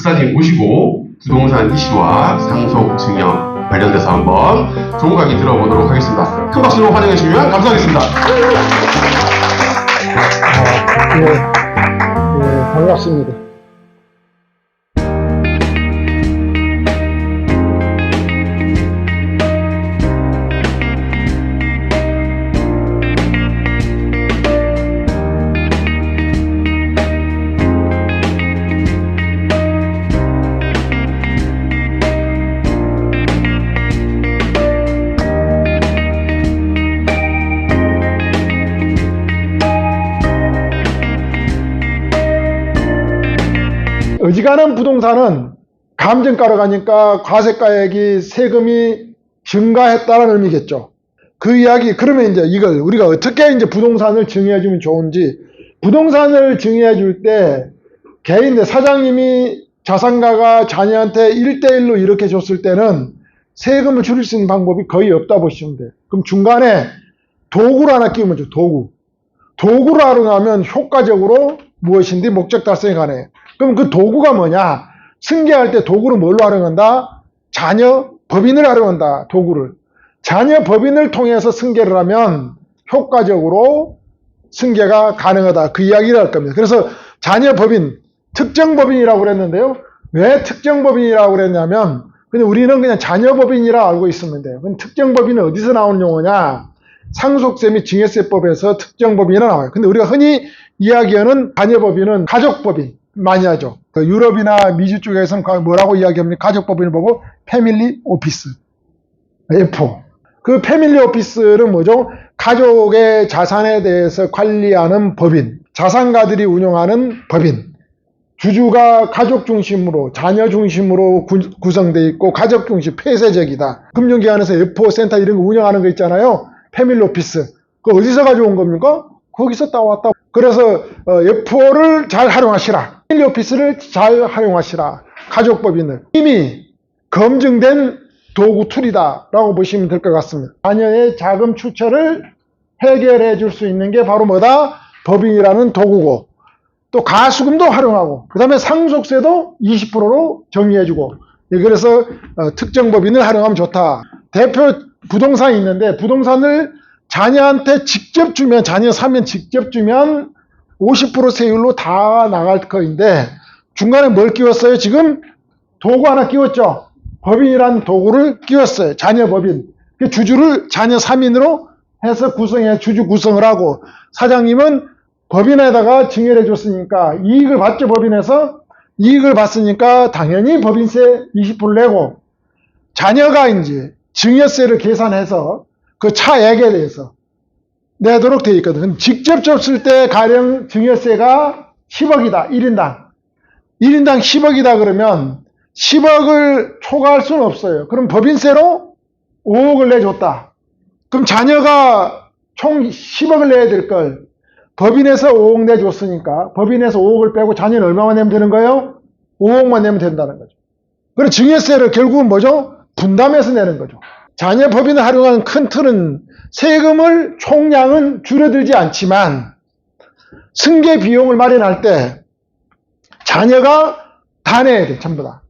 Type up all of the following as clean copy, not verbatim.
박사님 모시고 부동산 이슈와 상속 증여 관련돼서 한번 좋은 강의 들어보도록 하겠습니다. 큰 박수로 환영해 주시면 감사하겠습니다. 반갑습니다. 어지간한 부동산은 감정가로 가니까 과세가액이 세금이 증가했다는 의미겠죠. 그 이야기, 그러면 이제 이걸 우리가 어떻게 이제 부동산을 증여해주면 좋은지, 부동산을 증여해줄 때 개인, 사장님이 자산가가 자녀한테 1대1로 이렇게 줬을 때는 세금을 줄일 수 있는 방법이 거의 없다 보시면 돼요. 그럼 중간에 도구를 하나 끼우면 돼요. 도구를 활용하면 효과적으로 무엇인지 목적 달성에 관해. 그럼 그 도구가 뭐냐? 승계할 때 도구를 뭘로 활용한다? 자녀 법인을 활용한다. 도구를. 자녀 법인을 통해서 승계를 하면 효과적으로 승계가 가능하다. 그 이야기를 할 겁니다. 그래서 자녀 법인, 특정 법인이라고 그랬는데요. 왜 특정 법인이라고 그랬냐면 그냥 우리는 그냥 자녀 법인이라 알고 있으면 돼요. 그럼 특정 법인은 어디서 나오는 용어냐? 상속세 및 증여세법에서 특정 법인이 나와요. 근데 우리가 흔히 이야기하는 자녀 법인은 가족 법인 많이 하죠. 그 유럽이나 미주 쪽에서는 뭐라고 이야기합니까? 가족 법인을 보고 패밀리 오피스, F. 그 패밀리 오피스는 뭐죠? 가족의 자산에 대해서 관리하는 법인, 자산가들이 운영하는 법인. 주주가 가족 중심으로, 자녀 중심으로 구성되어 있고 가족 중심, 폐쇄적이다. 금융기관에서 F 센터 이런 거 운영하는 거 있잖아요. 패밀리 오피스. 그거 어디서 가져온 겁니까? 거기서 따왔다. 그래서 F4를 잘 활용하시라. 패밀리 오피스를 잘 활용하시라. 가족법인을. 이미 검증된 도구 툴이다 라고 보시면 될 것 같습니다. 자녀의 자금 출처를 해결해 줄 수 있는 게 바로 뭐다? 법인이라는 도구고, 또 가수금도 활용하고, 그 다음에 상속세도 20%로 정리해주고. 그래서 특정 법인을 활용하면 좋다. 대표 부동산이 있는데 부동산을 자녀한테 직접 주면, 자녀 사면 직접 주면 50% 세율로 다 나갈 거인데 중간에 뭘 끼웠어요? 지금 도구 하나 끼웠죠. 법인이라는 도구를 끼웠어요. 자녀 법인. 주주를 자녀 3인으로 해서 주주 구성을 하고, 사장님은 법인에다가 증여를 해줬으니까 이익을 받죠. 법인에서 이익을 받으니까 당연히 법인세 20%를 내고, 자녀가 이제 증여세를 계산해서 그 차액에 대해서 내도록 되어 있거든. 직접 줬을 때 가령 증여세가 10억이다. 1인당 10억이다 그러면 10억을 초과할 수는 없어요. 그럼 법인세로 5억을 내줬다. 그럼 자녀가 총 10억을 내야 될 걸 법인에서 5억 내줬으니까 법인에서 5억을 빼고 자녀는 얼마만 내면 되는 거예요? 5억만 내면 된다는 거죠. 그럼 증여세를 결국은 뭐죠? 분담해서 내는 거죠. 자녀 법인을 활용하는 큰 틀은 세금을 총량은 줄어들지 않지만 승계 비용을 마련할 때 자녀가 다 내야 돼. 전부 다.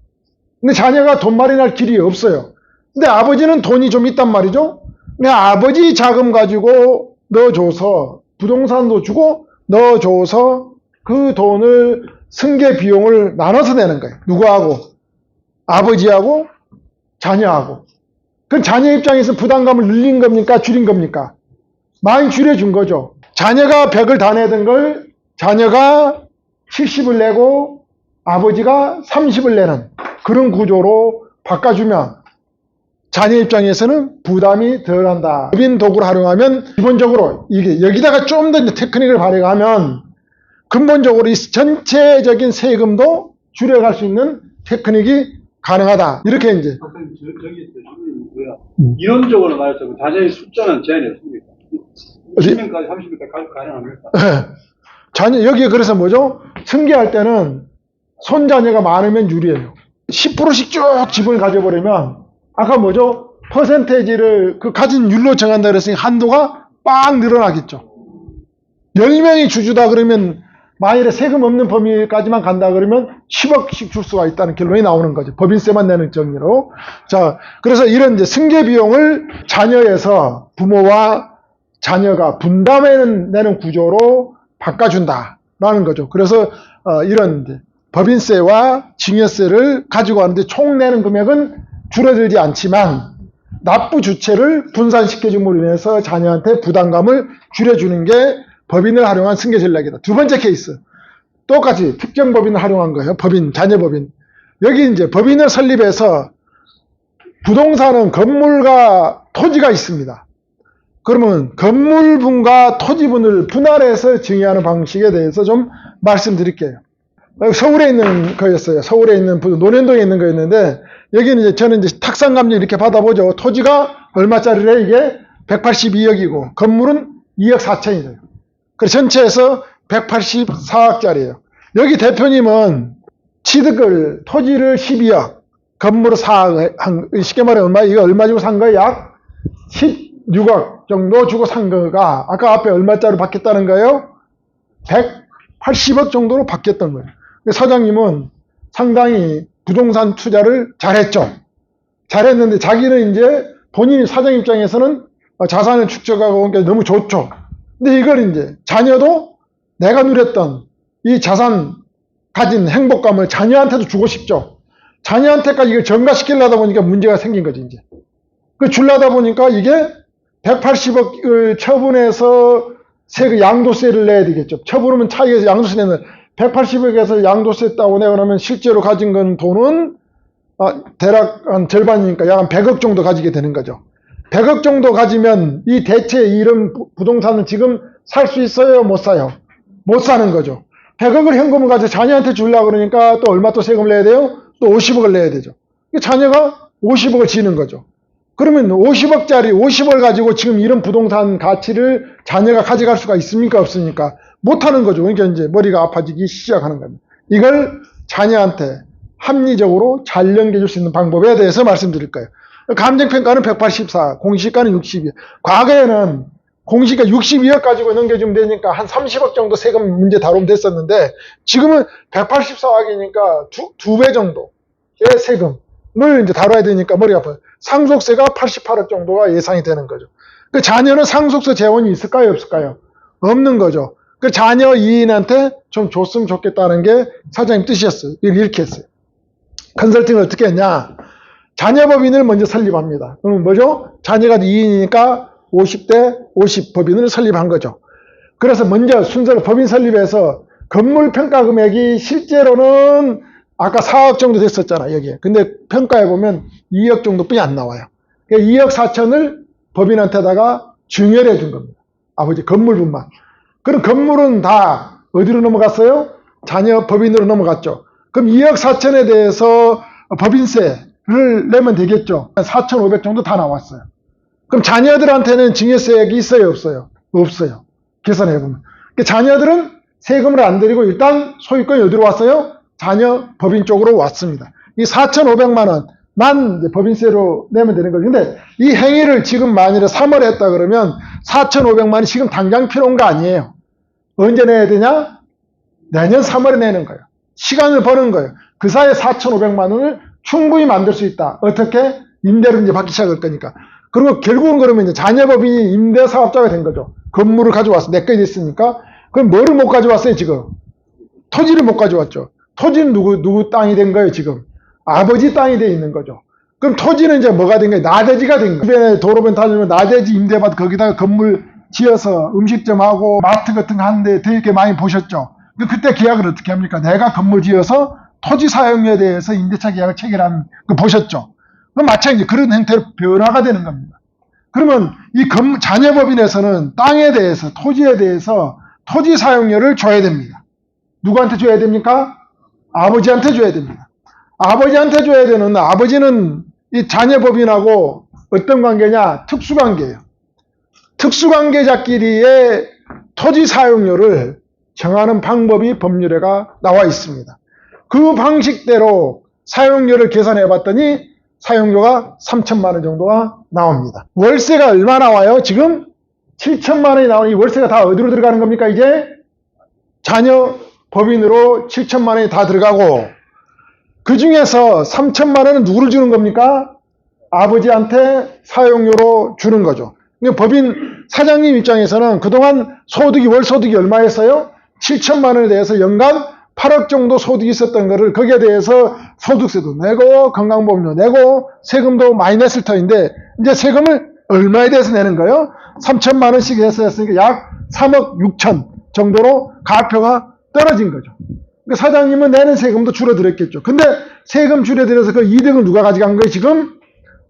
근데 자녀가 돈 마련할 길이 없어요. 근데 아버지는 돈이 좀 있단 말이죠. 근데 아버지 자금 가지고 넣어줘서 부동산도 주고 넣어줘서 그 돈을 승계 비용을 나눠서 내는 거예요. 누구하고? 아버지하고 자녀하고. 그럼 자녀 입장에서 부담감을 늘린 겁니까? 줄인 겁니까? 많이 줄여준 거죠. 자녀가 100을 다 내던 걸 자녀가 70을 내고 아버지가 30을 내는 그런 구조로 바꿔주면 자녀 입장에서는 부담이 덜한다. 법인 도구를 활용하면 기본적으로 이게 여기다가 좀 더 테크닉을 발휘하면 근본적으로 이 전체적인 세금도 줄여갈 수 있는 테크닉이 가능하다. 이렇게 이제. 저기 이론적으로 말해서 자녀의 숫자는 제한이 없습니까? 20명까지 30명까지 가능합니까? 자녀, 여기에 그래서 뭐죠? 승계할 때는 손자녀가 많으면 유리해요. 10%씩 쭉 지분을 가져버리면 아까 뭐죠? 퍼센테이지를 그 가진 율로 정한다 그랬으니 한도가 빵 늘어나겠죠. 10명이 주주다 그러면 만일에 세금 없는 범위까지만 간다 그러면 10억씩 줄 수가 있다는 결론이 나오는 거죠. 법인세만 내는 정의로. 자, 그래서 이런 이제 승계 비용을 자녀에서 부모와 자녀가 분담해 내는 구조로 바꿔준다라는 거죠. 그래서 이런 이제 법인세와 증여세를 가지고 가는데 총 내는 금액은 줄어들지 않지만 납부 주체를 분산시켜줌으로 인해서 자녀한테 부담감을 줄여주는 게 법인을 활용한 승계 전략이다. 두 번째 케이스. 똑같이 특정 법인을 활용한 거예요. 법인, 자녀법인. 여기 이제 법인을 설립해서 부동산은 건물과 토지가 있습니다. 그러면 건물분과 토지분을 분할해서 증여하는 방식에 대해서 좀 말씀드릴게요. 서울에 있는 거였어요. 서울에 있는 논현동에 있는 거였는데 여기는 이제 저는 이제 탁상감정 이렇게 받아보죠. 토지가 얼마짜리래? 이게 182억이고 건물은 2억 4천이래요. 그래서 전체에서 184억짜리예요. 여기 대표님은 취득을 토지를 12억, 건물을 4억, 쉽게 말해 이거 얼마 주고 산 거야? 약 16억 정도 주고 산 거가 아까 앞에 얼마짜리 받겠다는 거예요? 180억 정도로 바뀌었던 거예요. 사장님은 상당히 부동산 투자를 잘했죠. 잘했는데 자기는 이제 본인이 사장 입장에서는 자산을 축적하고 오니까 너무 좋죠. 근데 이걸 이제 자녀도 내가 누렸던 이 자산 가진 행복감을 자녀한테도 주고 싶죠. 자녀한테까지 이걸 전가시키려다 보니까 문제가 생긴 거지, 이제. 그 주려다 보니까 이게 180억을 처분해서 양도세를 내야 되겠죠. 처분하면 차이에서 양도세 내는 180억에서 양도세 따고 내고 나면 실제로 가진 건 돈은 대략 한 절반이니까 약 한 100억 정도 가지게 되는 거죠. 100억 정도 가지면 이 대체 이런 부동산은 지금 살 수 있어요? 못 사요? 못 사는 거죠. 100억을 현금을 가지고 자녀한테 주려고 그러니까 또 얼마 또 세금을 내야 돼요? 또 50억을 내야 되죠. 자녀가 50억을 지는 거죠. 그러면 50억을 가지고 지금 이런 부동산 가치를 자녀가 가져갈 수가 있습니까? 없습니까? 못하는 거죠. 그러니까 이제 머리가 아파지기 시작하는 겁니다. 이걸 자녀한테 합리적으로 잘 넘겨줄 수 있는 방법에 대해서 말씀드릴 거예요. 감정평가는 184, 공시가는 62. 과거에는 공시가 62억 가지고 넘겨주면 되니까 한 30억 정도 세금 문제 다루면 됐었는데 지금은 184억이니까 두 배 정도의 세금을 이제 다뤄야 되니까 머리가 아파요. 상속세가 88억 정도가 예상이 되는 거죠. 그 자녀는 상속세 재원이 있을까요? 없을까요? 없는 거죠. 그 자녀 이인한테 좀 줬으면 좋겠다는 게 사장님 뜻이었어요. 이렇게 했어요. 컨설팅을 어떻게 했냐? 자녀법인을 먼저 설립합니다. 그러면 뭐죠? 자녀가 2인이니까 50대 50 법인을 설립한 거죠. 그래서 먼저 순서로 법인 설립해서 건물 평가 금액이 실제로는 아까 4억 정도 됐었잖아, 여기에. 근데 평가해 보면 2억 정도뿐이 안 나와요. 그러니까 2억 4천을 법인한테다가 증여를 해준 겁니다. 아버지 건물분만. 그럼 건물은 다 어디로 넘어갔어요? 자녀 법인으로 넘어갔죠. 그럼 2억 4천에 대해서 법인세를 내면 되겠죠. 4,500 정도 다 나왔어요. 그럼 자녀들한테는 증여세액이 있어요? 없어요? 없어요. 계산해보면. 그러니까 자녀들은 세금을 안 들이고 일단 소유권이 어디로 왔어요? 자녀 법인 쪽으로 왔습니다. 이 4,500만 원만 법인세로 내면 되는 거죠. 근데 이 행위를 지금 만일에 3월에 했다 그러면 4,500만 원이 지금 당장 필요한 거 아니에요. 언제 내야 되냐? 내년 3월에 내는 거예요. 시간을 버는 거예요. 그 사이에 4,500만 원을 충분히 만들 수 있다. 어떻게? 임대를 이제 받기 시작할 거니까. 그리고 결국은 그러면 이제 자녀법인이 임대사업자가 된 거죠. 건물을 가져왔어. 내 거에 됐으니까. 그럼 뭐를 못 가져왔어요, 지금? 토지를 못 가져왔죠. 토지는 누구 땅이 된 거예요, 지금? 아버지 땅이 돼 있는 거죠. 그럼 토지는 이제 뭐가 된 거예요? 나대지가 된 거예요. 주변에 도로변 다니면 나대지 임대받아 거기다가 건물 지어서 음식점하고 마트 같은 거 하는데 되게 많이 보셨죠? 그때 계약을 어떻게 합니까? 내가 건물 지어서 토지 사용료에 대해서 임대차 계약을 체결하는 거 보셨죠? 그럼 마찬가지 그런 형태로 변화가 되는 겁니다. 그러면 이 자녀법인에서는 땅에 대해서 토지에 대해서 토지 사용료를 줘야 됩니다. 누구한테 줘야 됩니까? 아버지한테 줘야 됩니다. 아버지한테 줘야 되는 아버지는 이 자녀법인하고 어떤 관계냐? 특수관계예요. 특수관계자끼리의 토지 사용료를 정하는 방법이 법률에가 나와 있습니다. 그 방식대로 사용료를 계산해 봤더니 사용료가 3천만 원 정도가 나옵니다. 월세가 얼마 나와요? 지금 7천만 원이 나오니 월세가 다 어디로 들어가는 겁니까? 이제 자녀 법인으로 7천만 원이 다 들어가고 그 중에서 3천만 원은 누구를 주는 겁니까? 아버지한테 사용료로 주는 거죠. 그러니까 법인 사장님 입장에서는 그동안 소득이 월 소득이 얼마였어요? 7천만 원에 대해서 연간 8억 정도 소득이 있었던 거를 거기에 대해서 소득세도 내고 건강보험료 내고 세금도 많이 냈을 터인데 이제 세금을 얼마에 대해서 내는 거예요? 3천만 원씩 해서 했으니까 약 3억 6천 정도로 가표가 떨어진 거죠. 그러니까 사장님은 내는 세금도 줄어들었겠죠. 근데 세금 줄여들여서 그 이득을 누가 가져간 거예요? 지금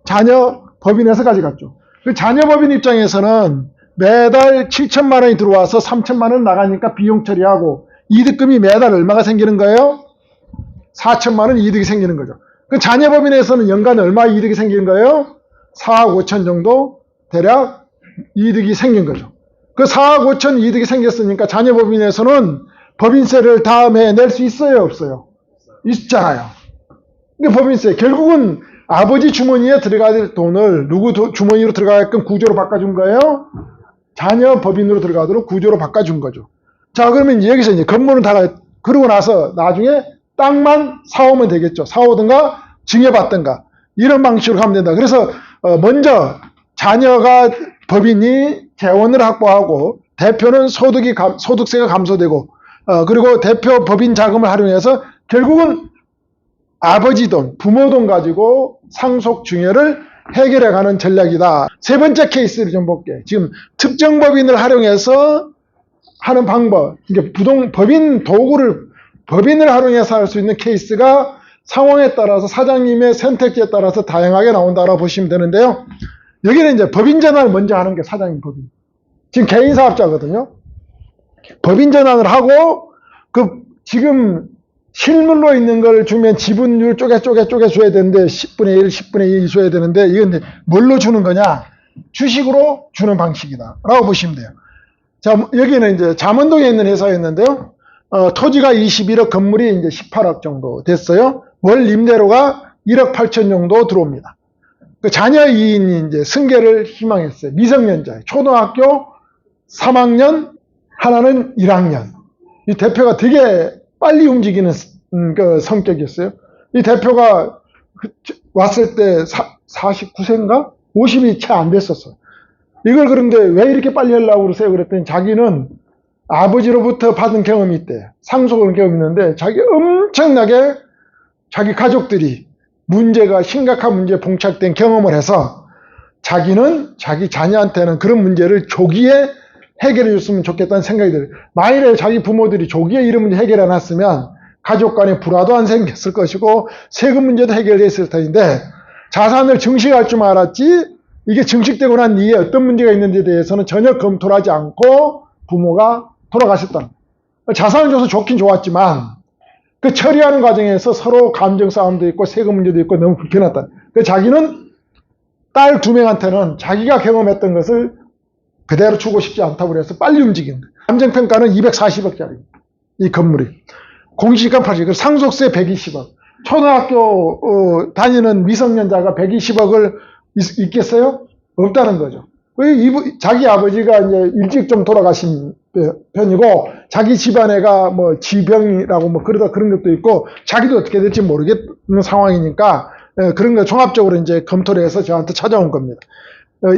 자녀 법인에서 가져갔죠. 그 자녀 법인 입장에서는 매달 7천만 원이 들어와서 3천만 원 나가니까 비용 처리하고 이득금이 매달 얼마가 생기는 거예요? 4천만 원 이득이 생기는 거죠. 그 자녀 법인에서는 연간 얼마 이득이 생기는 거예요? 4억 5천 정도 대략 이득이 생긴 거죠. 그 4억 5천 이득이 생겼으니까 자녀 법인에서는 법인세를 다음에 낼 수 있어요, 없어요? 있잖아요. 그러니까 법인세 결국은 아버지 주머니에 들어가야 될 돈을 누구 주머니로 들어가게끔 구조로 바꿔준 거예요? 자녀 법인으로 들어가도록 구조로 바꿔준 거죠. 자, 그러면 이제 여기서 이제 건물은 다 그러고 나서 나중에 땅만 사오면 되겠죠. 사오든가 증여받든가 이런 방식으로 가면 된다. 그래서 먼저 자녀가 법인이 재원을 확보하고 대표는 소득세가 감소되고 그리고 대표 법인 자금을 활용해서 결국은 아버지 돈, 부모 돈 가지고 상속 증여를 해결해가는 전략이다. 세 번째 케이스를 좀 볼게요. 지금 특정 법인을 활용해서 하는 방법, 이게 법인 도구를 법인을 활용해서 할 수 있는 케이스가 상황에 따라서 사장님의 선택지에 따라서 다양하게 나온다고 보시면 되는데요. 여기는 이제 법인 전환을 먼저 하는 게 사장님 법인. 지금 개인 사업자거든요. 법인 전환을 하고 지금 실물로 있는 걸 주면 지분율 쪼개 줘야 되는데 10분의 1, 10분의 1 줘야 되는데 이건 뭘로 주는 거냐? 주식으로 주는 방식이다 라고 보시면 돼요. 자, 여기는 이제 잠원동에 있는 회사였는데요. 토지가 21억, 건물이 이제 18억 정도 됐어요. 월 임대료가 1억 8천 정도 들어옵니다. 그 자녀 2인이 이제 승계를 희망했어요. 미성년자, 초등학교 3학년, 하나는 1학년. 이 대표가 되게 빨리 움직이는 그 성격이었어요. 이 대표가 왔을 때 49세인가? 50이 채 안 됐었어요. 이걸 그런데 왜 이렇게 빨리 하려고 그러세요? 그랬더니 자기는 아버지로부터 받은 경험이 있대. 상속을 경험이 있는데 자기 엄청나게 자기 가족들이 심각한 문제에 봉착된 경험을 해서 자기는 자기 자녀한테는 그런 문제를 조기에 해결해 줬으면 좋겠다는 생각이 들어요. 만일에 자기 부모들이 조기에 이런 문제 해결해 놨으면 가족 간에 불화도 안 생겼을 것이고 세금 문제도 해결됐을 텐데 자산을 증식할 줄 알았지 이게 증식되고 난 뒤에 어떤 문제가 있는지에 대해서는 전혀 검토를 하지 않고 부모가 돌아가셨다는 거예요. 자산을 줘서 좋긴 좋았지만 그 처리하는 과정에서 서로 감정 싸움도 있고 세금 문제도 있고 너무 불편하다. 그래서 자기는 딸 2명한테는 자기가 경험했던 것을 그대로 주고 싶지 않다고 그래서 빨리 움직인 거예요. 감정평가는 240억짜리 이 건물이. 공시지가 80억, 상속세 120억. 초등학교 다니는 미성년자가 120억을 있겠어요? 없다는 거죠. 자기 아버지가 이제 일찍 좀 돌아가신 편이고 자기 집안애가 뭐 지병이라고 뭐 그러다 그런 것도 있고 자기도 어떻게 될지 모르겠는 상황이니까 그런 거 종합적으로 이제 검토를 해서 저한테 찾아온 겁니다.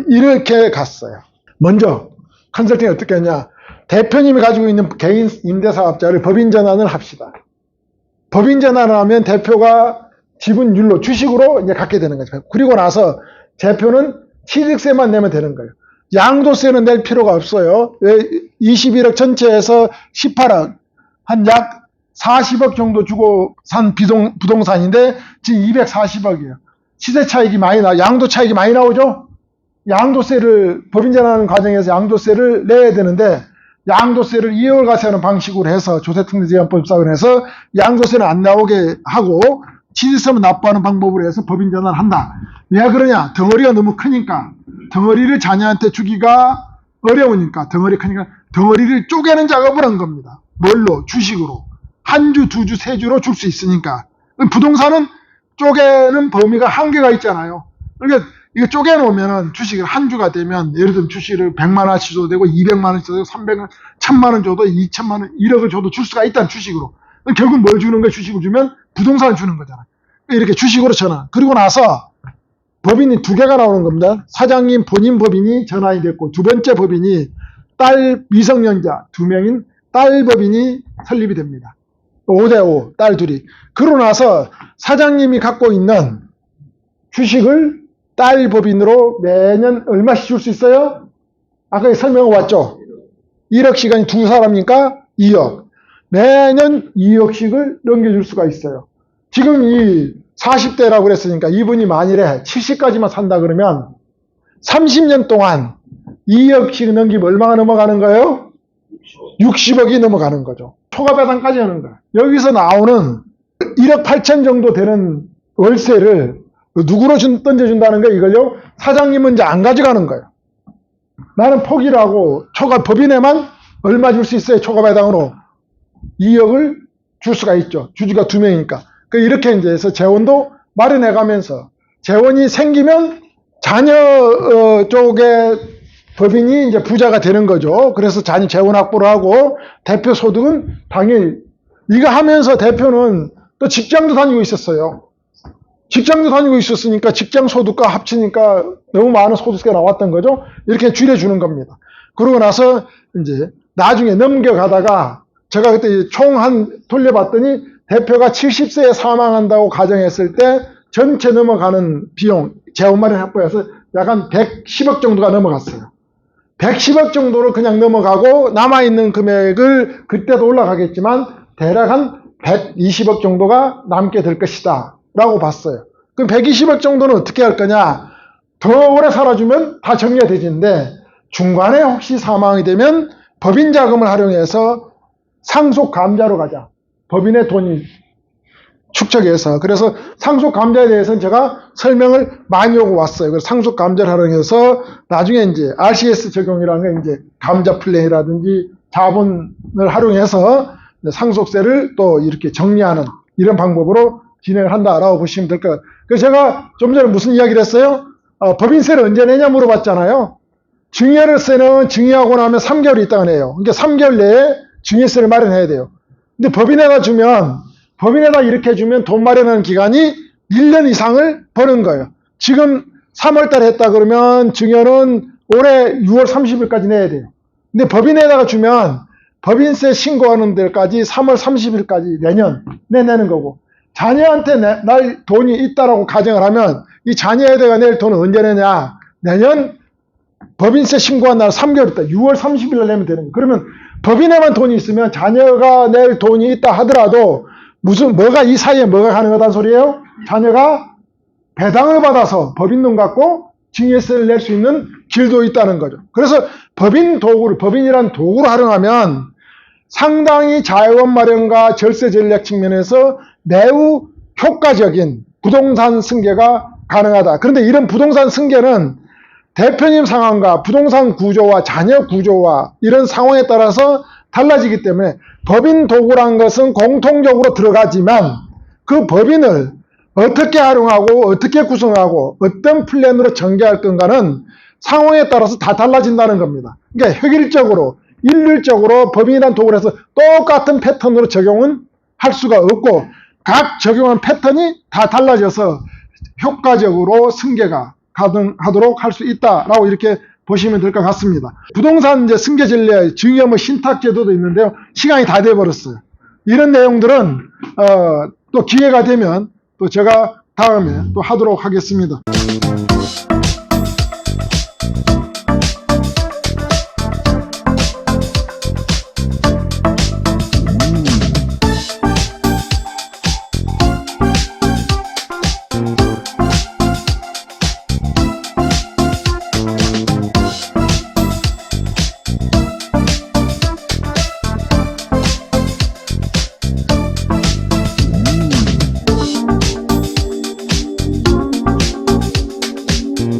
이렇게 갔어요. 먼저 컨설팅이 어떻게 하냐? 대표님이 가지고 있는 개인 임대사업자를 법인 전환을 합시다. 법인 전환을 하면 대표가 지분율로 주식으로 이제 갖게 되는 거죠. 그리고 나서 대표는 취득세만 내면 되는 거예요. 양도세는 낼 필요가 없어요. 21억 전체에서 18억, 한 약 40억 정도 주고 산 부동산인데 지금 240억이에요. 시세 차익이 많이 양도 차익이 많이 나오죠? 양도세를, 법인 전환하는 과정에서 양도세를 내야 되는데 양도세를 2월 과세하는 방식으로 해서 조세특례제한법상을 해서 양도세는 안 나오게 하고 취득세만 납부하는 방법으로 해서 법인 전환을 한다. 왜 그러냐? 덩어리가 너무 크니까. 덩어리를 자녀한테 주기가 어려우니까. 덩어리 크니까 덩어리를 쪼개는 작업을 한 겁니다. 뭘로? 주식으로. 한 주, 두 주, 세 주로 줄 수 있으니까. 부동산은 쪼개는 범위가 한계가 있잖아요. 그러니까 이거 쪼개놓으면은 주식을 한 주가 되면 예를 들면 주식을 100만 원씩 줘도 되고 200만 원씩 줘도 되고 300만, 1000만 원 줘도 2천만 원, 1억을 줘도 줄 수가 있다는 주식으로. 결국 뭘 주는 거야? 주식을 주면 부동산을 주는 거잖아. 이렇게 주식으로 전환. 그리고 나서 법인이 두 개가 나오는 겁니다. 사장님 본인 법인이 전환이 됐고 두 번째 법인이 딸 미성년자 2명인 딸 법인이 설립이 됩니다. 5대5 딸 둘이. 그러고 나서 사장님이 갖고 있는 주식을 딸 법인으로 매년 얼마씩 줄 수 있어요? 아까 설명을 왔죠? 1억씩 아니 두 사람이니까 2억. 매년 2억씩을 넘겨줄 수가 있어요. 지금 이 40대라고 그랬으니까 이분이 만일에 70까지만 산다 그러면 30년 동안 2억씩 넘기면 얼마가 넘어가는 거예요? 60억이 넘어가는 거죠. 초과배당까지 하는 거예요. 여기서 나오는 1억 8천 정도 되는 월세를 누구로 던져준다는 거예요? 이걸요? 사장님은 이제 안 가져가는 거예요. 나는 포기를 하고 법인에만 얼마 줄 수 있어요? 초과배당으로 2억을 줄 수가 있죠. 주주가 2명이니까. 이렇게 이제 해서 재원도 마련해 가면서 재원이 생기면 자녀 쪽에 법인이 이제 부자가 되는 거죠. 그래서 자녀 재원 확보를 하고 대표 소득은 당연히 이거 하면서 대표는 또 직장도 다니고 있었어요. 직장도 다니고 있었으니까 직장 소득과 합치니까 너무 많은 소득세가 나왔던 거죠. 이렇게 줄여주는 겁니다. 그러고 나서 이제 나중에 넘겨가다가 제가 그때 총 한 돌려봤더니 대표가 70세에 사망한다고 가정했을 때 전체 넘어가는 비용, 재원 마련 확보해서 약 한 110억 정도가 넘어갔어요. 110억 정도로 그냥 넘어가고 남아있는 금액을 그때도 올라가겠지만 대략 한 120억 정도가 남게 될 것이다 라고 봤어요. 그럼 120억 정도는 어떻게 할 거냐? 더 오래 살아주면 다 정리가 되지는데 중간에 혹시 사망이 되면 법인 자금을 활용해서 상속 감자로 가자. 법인의 돈이 축적해서. 그래서 상속 감자에 대해서는 제가 설명을 많이 하고 왔어요. 그래서 상속 감자를 활용해서 나중에 이제 RCS 적용이라는 게 이제 감자 플랜이라든지 자본을 활용해서 상속세를 또 이렇게 정리하는 이런 방법으로 진행을 한다라고 보시면 될 것 같아요. 그래서 제가 좀 전에 무슨 이야기를 했어요? 법인세를 언제 내냐 물어봤잖아요. 증여세는 증여하고 나면 3개월이 있다고 해요. 그러니까 3개월 내에 증여세를 마련해야 돼요. 근데 법인에다 이렇게 주면 돈 마련하는 기간이 1년 이상을 버는 거예요. 지금 3월 달에 했다 그러면 증여는 올해 6월 30일까지 내야 돼요. 근데 법인에다가 주면 법인세 신고하는 데까지 3월 30일까지 내년 내는 거고 자녀한테 날 돈이 있다라고 가정을 하면 이 자녀에다가 낼 돈은 언제 내냐? 내년 법인세 신고한 날 3개월 있다. 6월 30일 날 내면 되는 거예요. 그러면 법인에만 돈이 있으면 자녀가 낼 돈이 있다 하더라도 뭐가 이 사이에 뭐가 가능하다는 소리예요? 자녀가 배당을 받아서 법인돈 갖고 증여세를 낼 수 있는 길도 있다는 거죠. 그래서 법인이란 도구를 활용하면 상당히 자원 마련과 절세 전략 측면에서 매우 효과적인 부동산 승계가 가능하다. 그런데 이런 부동산 승계는 대표님 상황과 부동산 구조와 자녀 구조와 이런 상황에 따라서 달라지기 때문에 법인 도구란 것은 공통적으로 들어가지만 그 법인을 어떻게 활용하고 어떻게 구성하고 어떤 플랜으로 전개할 건가는 상황에 따라서 다 달라진다는 겁니다. 그러니까 획일적으로 일률적으로 법인이란 도구를 해서 똑같은 패턴으로 적용은 할 수가 없고 각 적용한 패턴이 다 달라져서 효과적으로 승계가 가능하도록 할 수 있다라고 이렇게 보시면 될 것 같습니다. 부동산 이제 승계 전략, 증여 신탁 제도도 있는데요. 시간이 다 돼버렸어요. 이런 내용들은 또 기회가 되면 또 제가 다음에 또 하도록 하겠습니다.